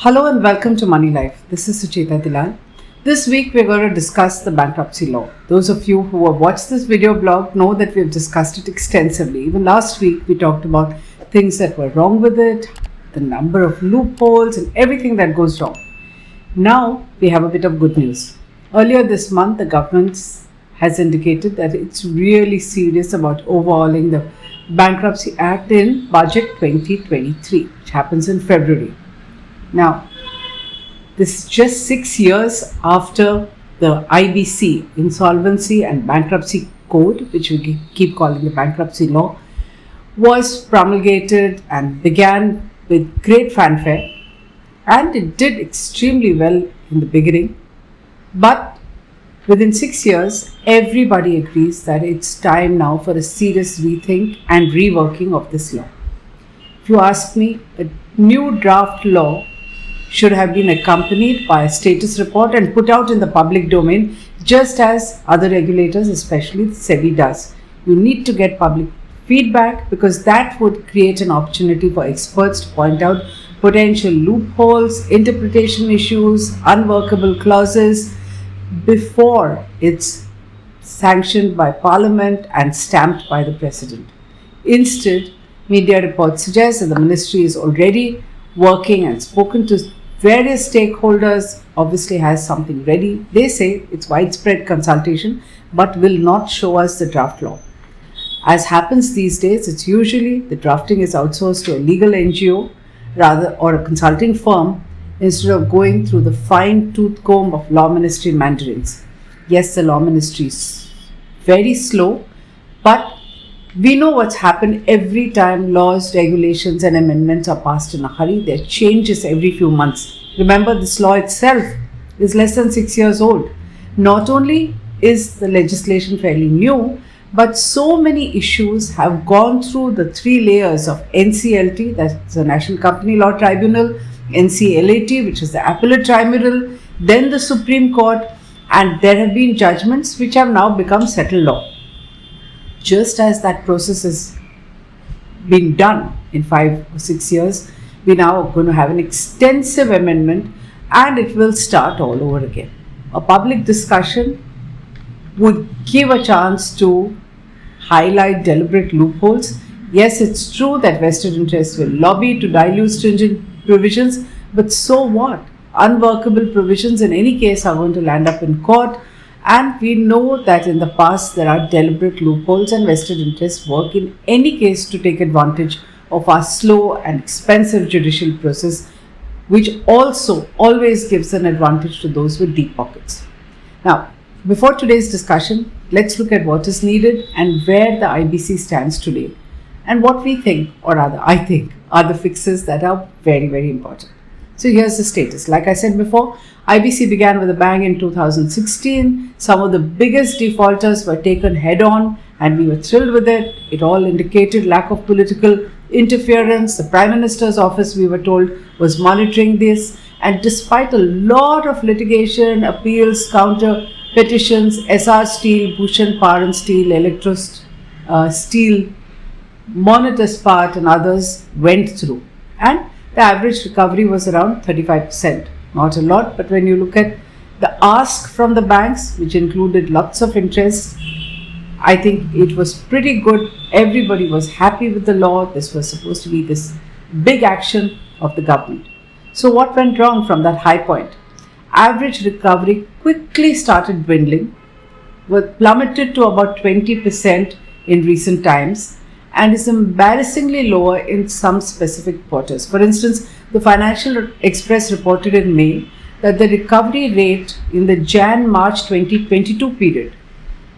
Hello and welcome to Moneylife. This is Sucheta Dalal. This week we're going to discuss the bankruptcy law. Those of you who have watched this video blog know that we've discussed it extensively. Even last week we talked about things that were wrong with it, the number of loopholes and everything that goes wrong. Now we have a bit of good news. Earlier this month the government has indicated that it's really serious about overhauling the Bankruptcy Act in Budget 2023, which happens in February. Now, this is just 6 years after the IBC, Insolvency and Bankruptcy Code, which we keep calling the bankruptcy law, was promulgated and began with great fanfare, and it did extremely well in the beginning. But within 6 years, everybody agrees that it's time now for a serious rethink and reworking of this law. If you ask me, a new draft law should have been accompanied by a status report and put out in the public domain, just as other regulators, especially SEBI, does. You need to get public feedback because that would create an opportunity for experts to point out potential loopholes, interpretation issues, unworkable clauses before it's sanctioned by Parliament and stamped by the President. Instead, media reports suggest that the ministry is already working and spoken to various stakeholders, obviously has something ready. They say it's widespread consultation but will not show us the draft law. As happens these days, it's usually the drafting is outsourced to a legal NGO or a consulting firm instead of going through the fine-tooth comb of law ministry mandarins. Yes, the law ministry is very slow, but we know what's happened every time laws, regulations and amendments are passed in a hurry. There are changes every few months. Remember, this law itself is less than 6 years old. Not only is the legislation fairly new, but so many issues have gone through the 3 layers of NCLT, that's the National Company Law Tribunal, NCLAT, which is the Appellate Tribunal, then the Supreme Court, and there have been judgments which have now become settled law. Just as that process has been done in 5 or 6 years, we now are going to have an extensive amendment and it will start all over again. A public discussion would give a chance to highlight deliberate loopholes. Yes, it's true that vested interests will lobby to dilute stringent provisions, but so what? Unworkable provisions in any case are going to land up in court. And we know that in the past there are deliberate loopholes and vested interests work in any case to take advantage of our slow and expensive judicial process, which also always gives an advantage to those with deep pockets. Now, before today's discussion, let's look at what is needed and where the IBC stands today and what we think, or rather I think, are the fixes that are very, very important. So here's the status. Like I said before, IBC began with a bang in 2016. Some of the biggest defaulters were taken head on and we were thrilled with it. It all indicated lack of political interference. The Prime Minister's office, we were told, was monitoring this. And despite a lot of litigation, appeals, counter petitions, SR Steel, Bhushan Power and Steel, Electro Steel, Monitor Part and others went through. And the average recovery was around 35%. Not a lot, but when you look at the ask from the banks, which included lots of interest, I think it was pretty good. Everybody was happy with the law. This was supposed to be this big action of the government. So what went wrong from that high point? Average recovery quickly started dwindling, plummeted to about 20% in recent times, and is embarrassingly lower in some specific quarters. For instance, the Financial Express reported in May that the recovery rate in the Jan-March 2022 period,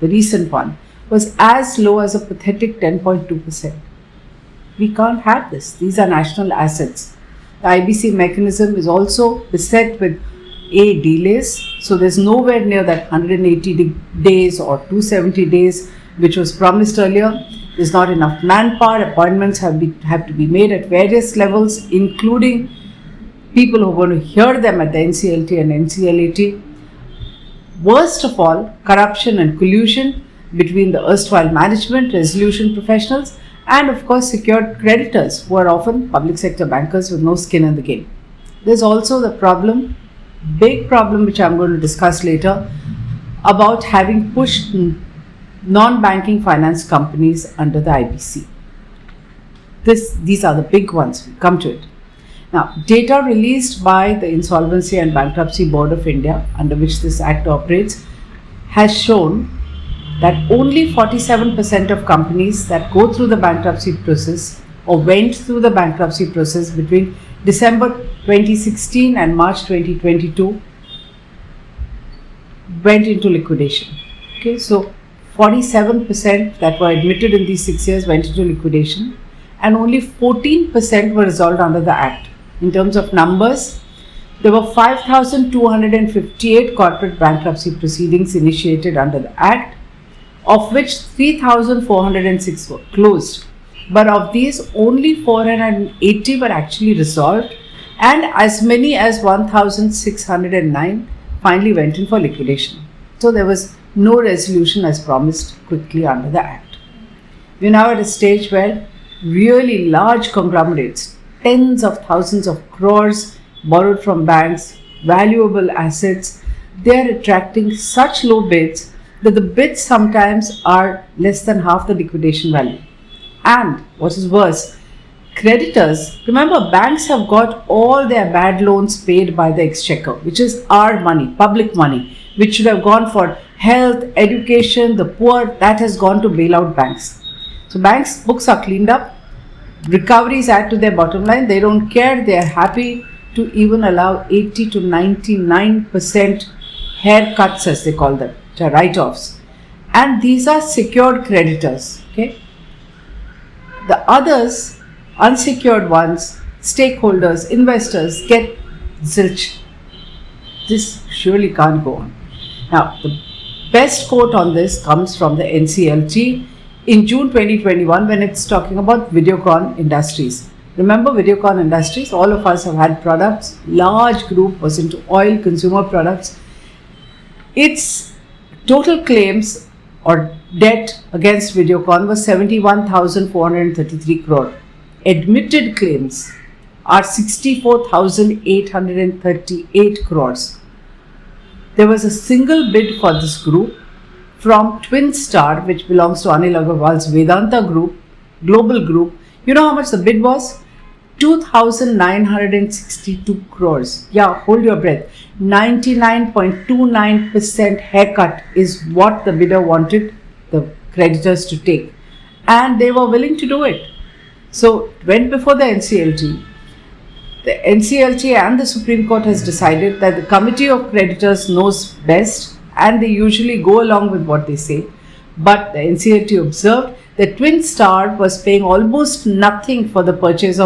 the recent one, was as low as a pathetic 10.2%. We can't have this. These are national assets. The IBC mechanism is also beset with delays. So there's nowhere near that 180 days or 270 days which was promised earlier. There's not enough manpower. Appointments have to be made at various levels, including people who are going to hear them at the NCLT and NCLAT. Worst of all, corruption and collusion between the erstwhile management, resolution professionals, and of course secured creditors who are often public sector bankers with no skin in the game. There's also the big problem, which I'm going to discuss later, about having pushed non-banking finance companies under the IBC. These are the big ones. We'll come to it. Now, data released by the Insolvency and Bankruptcy Board of India, under which this Act operates, has shown that only 47% of companies that go through the bankruptcy process or went through the bankruptcy process between December 2016 and March 2022 went into liquidation. Okay, so 47% that were admitted in these 6 years went into liquidation, and only 14% were resolved under the Act. In terms of numbers, there were 5,258 corporate bankruptcy proceedings initiated under the Act, of which 3,406 were closed. But of these, only 480 were actually resolved, and as many as 1,609 finally went in for liquidation. So there was no resolution as promised quickly under the Act. We're now at a stage where really large conglomerates, tens of thousands of crores borrowed from banks, valuable assets, they are attracting such low bids that the bids sometimes are less than half the liquidation value. And what is worse, creditors, remember, banks have got all their bad loans paid by the exchequer, which is our money, public money, which should have gone for health, education, the poor, that has gone to bail out banks. So banks' books are cleaned up, recoveries add to their bottom line, they don't care, they are happy to even allow 80 to 99% haircuts, as they call them, which are write-offs. And these are secured creditors, okay? The others, unsecured ones, stakeholders, investors, get zilch. This surely can't go on. Now, the best quote on this comes from the NCLT in June 2021 when it's talking about Videocon Industries. Remember Videocon Industries? All of us have had products. Large group was into oil, consumer products. Its total claims or debt against Videocon was 71,433 crore. Admitted claims are 64,838 crores. There was a single bid for this group from Twin Star, which belongs to Anil Agarwal's Vedanta group, global group. You know how much the bid was? 2,962 crores. Yeah, hold your breath. 99.29% haircut is what the bidder wanted the creditors to take. And they were willing to do it. So it went before the NCLT. The NCLT and the Supreme Court has decided that the Committee of Creditors knows best and they usually go along with what they say. But the NCLT observed that Twin Star was paying almost nothing for the purchase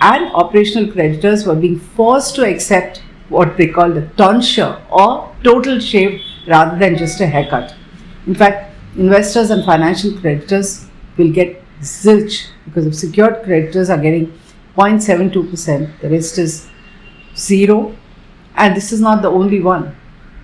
and operational creditors were being forced to accept what they call the tonsure or total shave rather than just a haircut. In fact, investors and financial creditors will get zilch because if secured creditors are getting 0.72%, the rest is zero. And this is not the only one.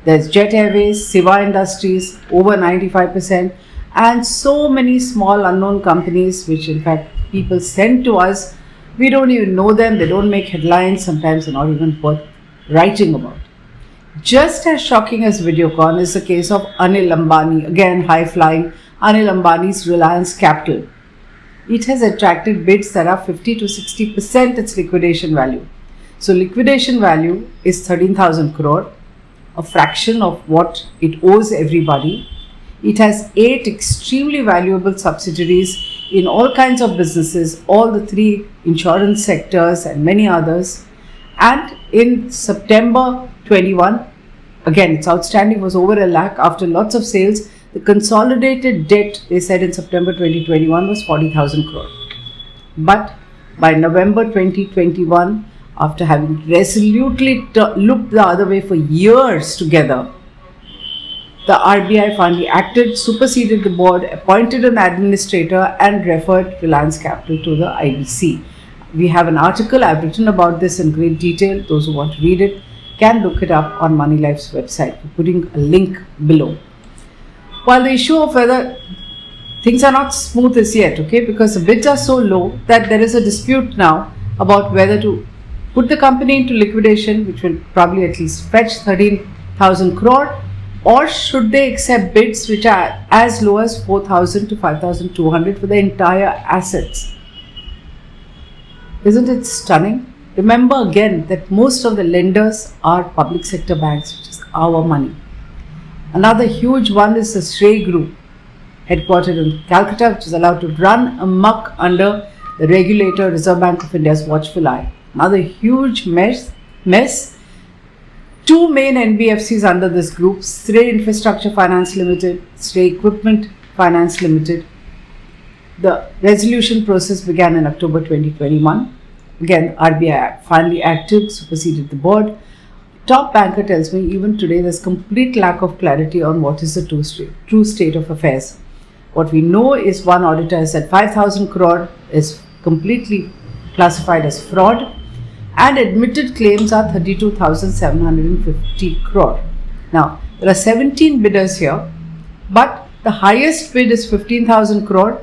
There's Jet Airways, Siva Industries, over 95%, and so many small unknown companies which in fact people send to us. We don't even know them, they don't make headlines, sometimes they're not even worth writing about. Just as shocking as Videocon is the case of Anil Ambani, again high-flying Anil Ambani's Reliance Capital. It has attracted bids that are 50 to 60% its liquidation value. So liquidation value is 13,000 crore, a fraction of what it owes everybody. It has 8 extremely valuable subsidiaries in all kinds of businesses, all the 3 insurance sectors and many others. And in September 21, again its outstanding was over 1 lakh after lots of sales. The consolidated debt, they said in September 2021, was 40,000 crore. But by November 2021, after having resolutely looked the other way for years together, the RBI finally acted, superseded the board, appointed an administrator and referred Reliance Capital to the IBC. We have an article, I've written about this in great detail. Those who want to read it can look it up on Moneylife's website. We're putting a link below. While the issue of whether things are not smooth as yet, okay, because the bids are so low that there is a dispute now about whether to put the company into liquidation, which will probably at least fetch 13,000 crore, or should they accept bids which are as low as 4,000 to 5,200 for the entire assets? Isn't it stunning? Remember again that most of the lenders are public sector banks, which is our money. Another huge one is the Shrey Group, headquartered in Calcutta, which is allowed to run amok under the regulator Reserve Bank of India's watchful eye. Another huge mess. Two main NBFCs under this group, Shrey Infrastructure Finance Limited, Shrey Equipment Finance Limited. The resolution process began in October 2021. Again, RBI finally acted, superseded the board. Top banker tells me even today there's complete lack of clarity on what is the true state of affairs. What we know is one auditor has said 5,000 crore is completely classified as fraud, and admitted claims are 32,750 crore. Now, there are 17 bidders here, but the highest bid is 15,000 crore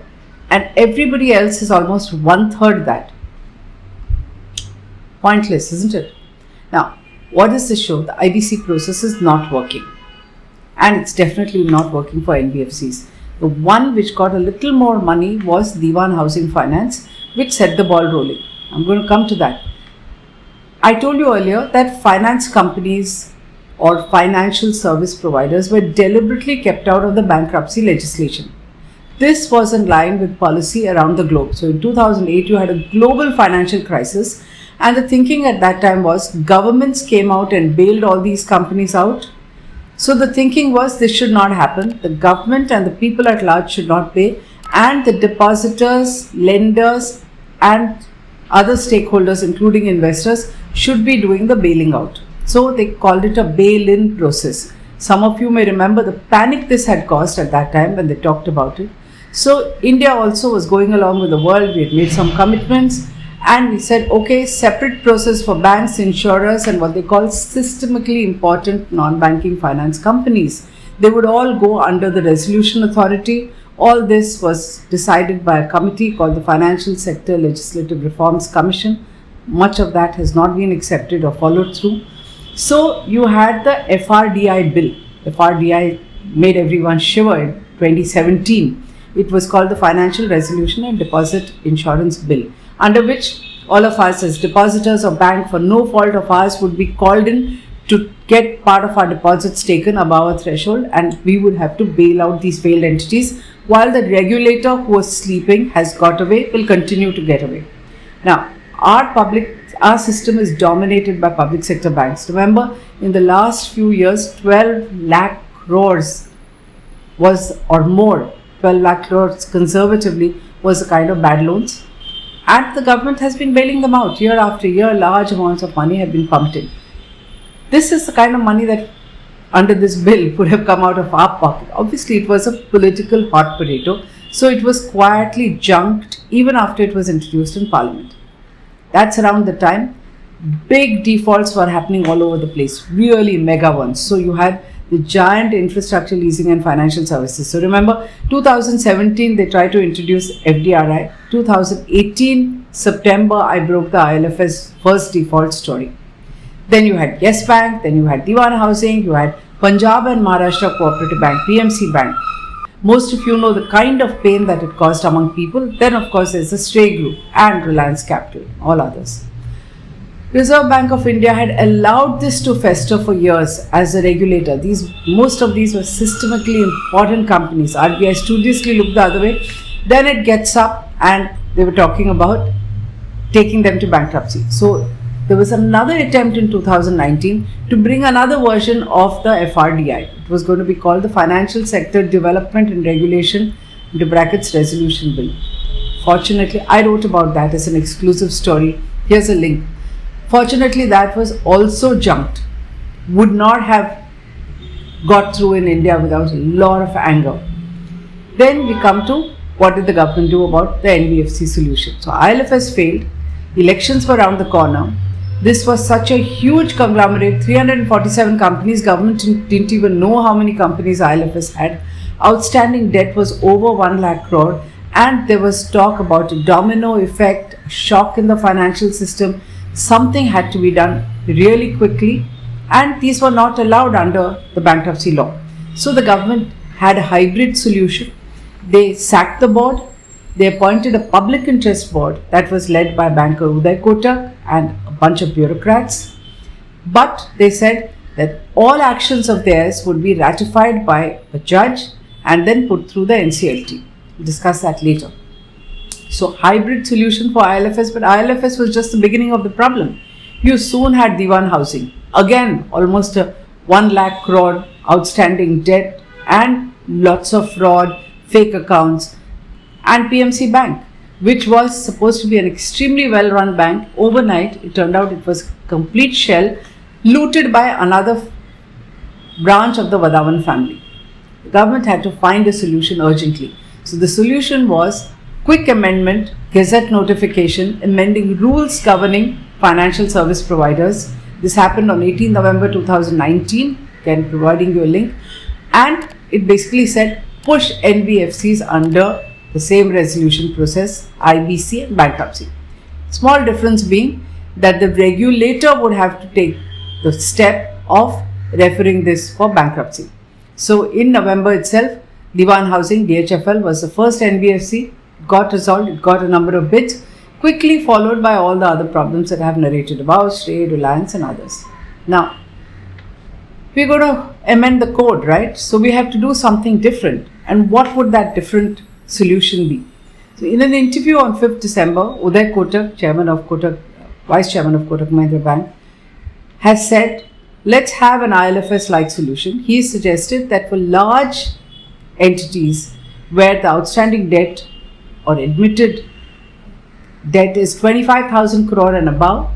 and everybody else is almost 1/3 that. Pointless, isn't it? Now, what does this show? The IBC process is not working, and it's definitely not working for NBFCs. The one which got a little more money was Diwan Housing Finance, which set the ball rolling. I'm going to come to that. I told you earlier that finance companies or financial service providers were deliberately kept out of the bankruptcy legislation. This was in line with policy around the globe. So in 2008, you had a global financial crisis, and the thinking at that time was governments came out and bailed all these companies out. So the thinking was this should not happen. The government and the people at large should not pay, and the depositors, lenders, and other stakeholders, including investors, should be doing the bailing out. So they called it a bail-in process. Some of you may remember the panic this had caused at that time when they talked about it. So India also was going along with the world. We had made some commitments, and we said, okay, separate process for banks, insurers, and what they call systemically important non-banking finance companies. They would all go under the resolution authority. All this was decided by a committee called the Financial Sector Legislative Reforms Commission. Much of that has not been accepted or followed through. So you had the FRDI bill. FRDI made everyone shiver in 2017. It was called the Financial Resolution and Deposit Insurance Bill, under which all of us as depositors or bank for no fault of ours would be called in to get part of our deposits taken above a threshold, and we would have to bail out these failed entities while the regulator who was sleeping has got away, will continue to get away. Now, our system is dominated by public sector banks. Remember, in the last few years, 12 lakh crores was, or more, 12 lakh crores conservatively was the kind of bad loans. And the government has been bailing them out year after year. Large amounts of money have been pumped in. This is the kind of money that under this bill would have come out of our pocket. Obviously, it was a political hot potato, so it was quietly junked even after it was introduced in Parliament. That's around the time big defaults were happening all over the place, really mega ones. So you had the giant infrastructure leasing and financial services. So remember, 2017 they tried to introduce FDRI. 2018 September I broke the IL&FS first default story. Then you had Yes Bank, then you had Diwan Housing, you had Punjab and Maharashtra Cooperative Bank, PMC Bank. Most of you know the kind of pain that it caused among people. Then of course there's the Shrey Group and Reliance Capital, all others. Reserve Bank of India had allowed this to fester for years as a regulator. Most of these were systemically important companies. RBI studiously looked the other way. Then it gets up and they were talking about taking them to bankruptcy. So there was another attempt in 2019 to bring another version of the FRDI. It was going to be called the Financial Sector Development and Regulation (Resolution Bill). Fortunately, I wrote about that as an exclusive story. Here's a link. Fortunately, that was also junked. Would not have got through in India without a lot of anger. Then we come to what did the government do about the NBFC solution. So IL&FS failed. Elections were around the corner. This was such a huge conglomerate, 347 companies. Government didn't even know how many companies IL&FS had. Outstanding debt was over 1 lakh crore, and there was talk about a domino effect, a shock in the financial system. something had to be done really quickly, and these were not allowed under the bankruptcy law. So the government had a hybrid solution. They sacked the board. They appointed a public interest board that was led by banker Uday Kotak and a bunch of bureaucrats. But they said that all actions of theirs would be ratified by a judge and then put through the NCLT. We'll discuss that later. So hybrid solution for IL&FS, but IL&FS was just the beginning of the problem. You soon had Diwan housing. Again, almost a 1 lakh crore outstanding debt and lots of fraud, fake accounts, and PMC Bank, which was supposed to be an extremely well-run bank. Overnight, it turned out it was a complete shell, looted by another branch of the Vadavan family. The government had to find a solution urgently. So the solution was quick amendment, gazette notification, amending rules governing financial service providers. This happened on 18 November 2019, again providing you a link, and it basically said push NBFCs under the same resolution process, IBC and bankruptcy. Small difference being that the regulator would have to take the step of referring this for bankruptcy. So in November itself, Diwan Housing, DHFL, was the first NBFC. It got resolved, it got a number of bids, quickly followed by all the other problems that I have narrated about, Trade, Reliance and others. Now, we're going to amend the code, right? So we have to do something different. And what would that different solution be? So in an interview on 5th December, Uday Kotak, Vice Chairman of Kotak Mahindra Bank, has said, let's have an IL&FS-like solution. He suggested that for large entities where the outstanding debt or admitted debt is 25,000 crore and above,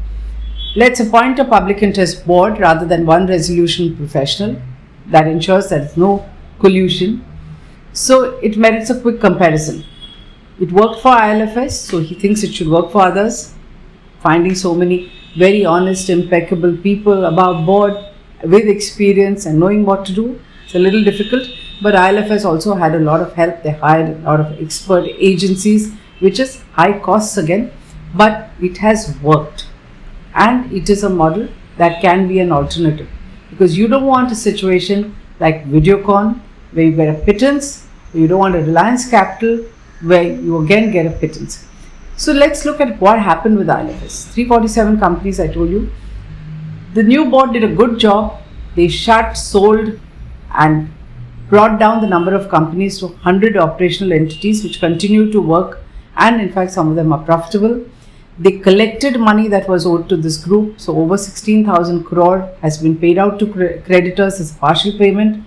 let's appoint a public interest board rather than one resolution professional. That ensures there is no collusion. So it merits a quick comparison. It worked for IL&FS, so he thinks it should work for others. Finding so many very honest, impeccable people above board with experience and knowing what to do, it's a little difficult. But IL&FS also had a lot of help. They hired a lot of expert agencies, which is high costs again, but it has worked. And it is a model that can be an alternative, because you don't want a situation like Videocon where you get a pittance, you don't want a Reliance Capital where you again get a pittance. So let's look at what happened with IL&FS. 347 companies, I told you. The new board did a good job. They shut, sold and brought down the number of companies to 100 operational entities which continue to work, and in fact some of them are profitable. They collected money that was owed to this group. So over 16,000 crore has been paid out to creditors as partial payment.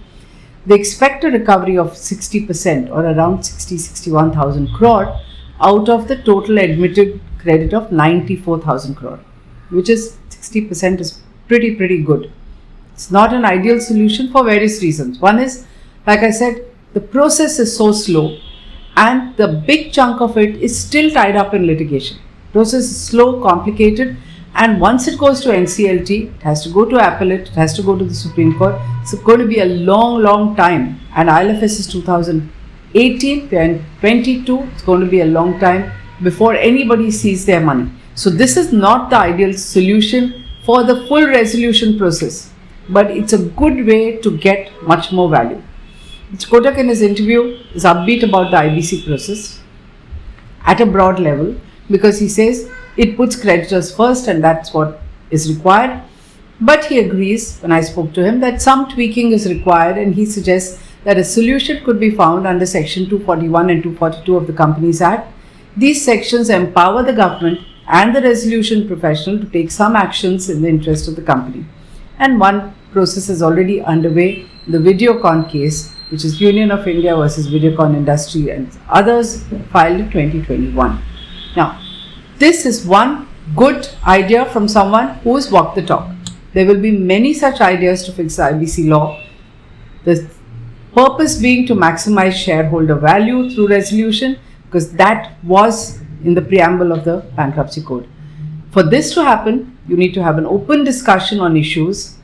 They expect a recovery of 60% or around 61,000 crore out of the total admitted credit of 94,000 crore, which is 60% is pretty good. It's not an ideal solution for various reasons. One is, like I said, the process is so slow and the big chunk of it is still tied up in litigation. Process is slow, complicated, and once it goes to NCLT, it has to go to appellate, it has to go to the Supreme Court. It's going to be a long time, and IL&FS is 2018, we are in 22, it's going to be a long time before anybody sees their money. So this is not the ideal solution for the full resolution process, but it's a good way to get much more value. Kotak in his interview is upbeat about the IBC process at a broad level, because he says it puts creditors first and that's what is required. But he agrees, when I spoke to him, that some tweaking is required, and he suggests that a solution could be found under section 241 and 242 of the Companies Act. These sections empower the government and the resolution professional to take some actions in the interest of the company. And one process is already underway, the Videocon case, which is Union of India versus Videocon Industry and others, filed in 2021. Now, this is one good idea from someone who has walked the talk. There will be many such ideas to fix the IBC law. The purpose being to maximize shareholder value through resolution, because that was in the preamble of the Bankruptcy Code. For this to happen, you need to have an open discussion on issues.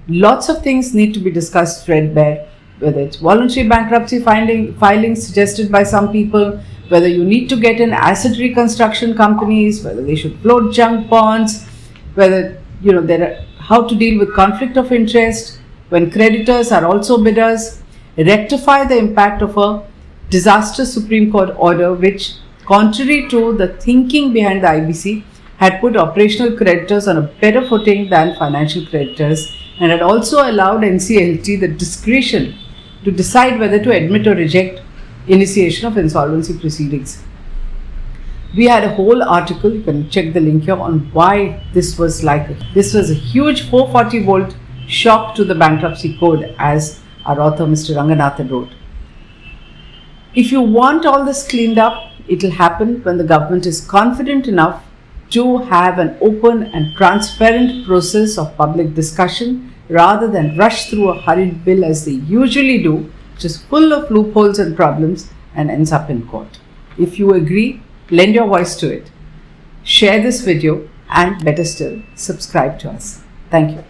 Lots of things need to be discussed threadbare, whether it's voluntary bankruptcy filing suggested by some people, whether you need to get in asset reconstruction companies, whether they should float junk bonds, whether how to deal with conflict of interest when creditors are also bidders, rectify the impact of a disastrous Supreme Court order which, contrary to the thinking behind the IBC, had put operational creditors on a better footing than financial creditors and had also allowed NCLT the discretion to decide whether to admit or reject initiation of insolvency proceedings. We had a whole article, you can check the link here, on why this was a huge 440 volt shock to the bankruptcy code, as our author Mr. Ranganathan wrote. If you want all this cleaned up, it will happen when the government is confident enough to have an open and transparent process of public discussion rather than rush through a hurried bill as they usually do, which is full of loopholes and problems and ends up in court. If you agree, lend your voice to it. Share this video and, better still, subscribe to us. Thank you.